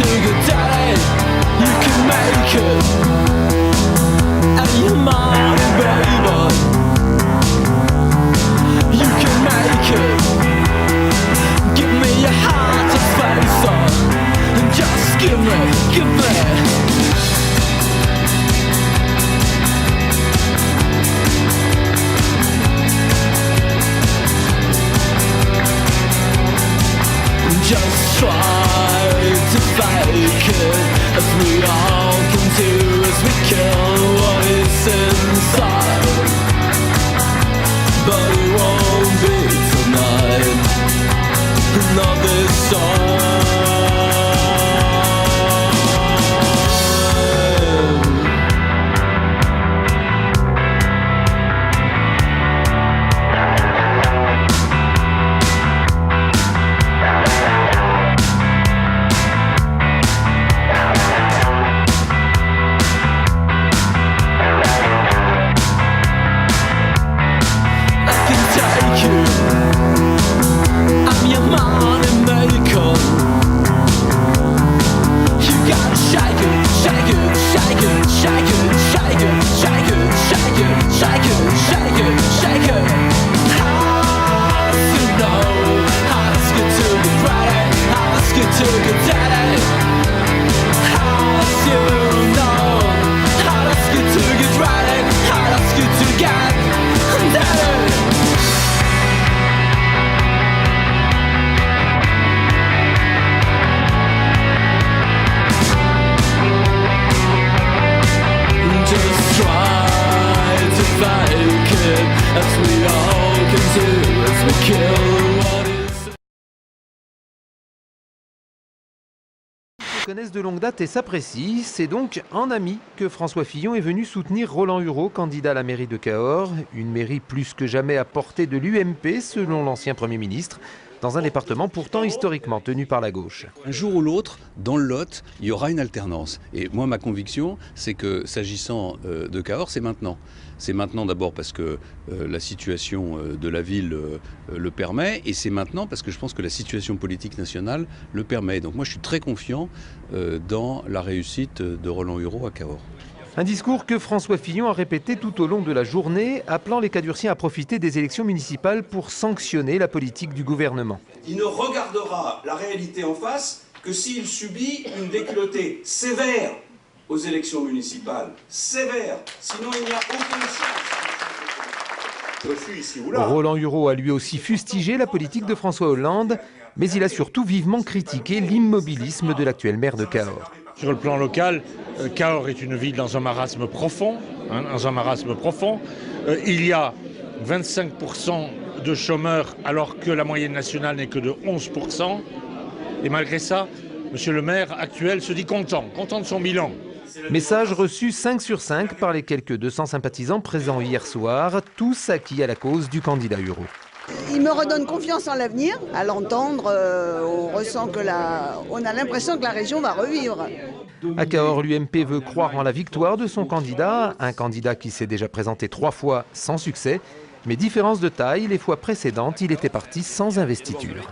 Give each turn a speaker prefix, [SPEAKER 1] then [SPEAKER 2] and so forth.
[SPEAKER 1] sugar daddy, you can make it. And your money, baby, you can make it. Give me your heart to face on, and just give me. Just try to fake it, as we all can do, as we kill what is inside. But it won't be tonight, not this time. I'm your money maker. You gotta shake it, shake it, shake it, shake it, shake it, shake it, shake it, shake it, shake it, shake it. How to know? How to get to the ready? How to get to the daddy? How to know? How to get to get ready? How to get to get daddy? Just try to fake it, as we all can do, as we kill what is.
[SPEAKER 2] Ils se connaissent de longue date et s'apprécient. C'est donc en ami que François Fillon est venu soutenir Roland Hureau, candidat à la mairie de Cahors. Une mairie plus que jamais à portée de l'UMP, selon l'ancien Premier ministre, dans un département pourtant historiquement tenu par la gauche.
[SPEAKER 3] Un jour ou l'autre, dans le Lot, il y aura une alternance. Et moi, ma conviction, c'est que s'agissant de Cahors, c'est maintenant. C'est maintenant d'abord parce que la situation de la ville le permet, et c'est maintenant parce que je pense que la situation politique nationale le permet. Donc moi, je suis très confiant dans la réussite de Roland Hureau à Cahors.
[SPEAKER 2] Un discours que François Fillon a répété tout au long de la journée, appelant les Cadurciens à profiter des élections municipales pour sanctionner la politique du gouvernement.
[SPEAKER 4] Il ne regardera la réalité en face que s'il subit une déculottée sévère aux élections municipales. Sévère, sinon il n'y a aucune chance.
[SPEAKER 2] Roland Hureau a lui aussi fustigé la politique de François Hollande, mais il a surtout vivement critiqué l'immobilisme de l'actuel maire de Cahors.
[SPEAKER 5] Sur le plan local, Cahors est une ville dans un marasme profond. Il y a 25% de chômeurs alors que la moyenne nationale n'est que de 11%. Et malgré ça, monsieur le maire actuel se dit content de son bilan.
[SPEAKER 2] Message reçu 5 sur 5 par les quelques 200 sympathisants présents hier soir, tous acquis à la cause du candidat Hureau.
[SPEAKER 6] Il me redonne confiance en l'avenir. À l'entendre, on a l'impression que la région va revivre.
[SPEAKER 2] À Cahors, l'UMP veut croire en la victoire de son candidat, un candidat qui s'est déjà présenté 3 fois sans succès. Mais différence de taille, les fois précédentes, il était parti sans investiture.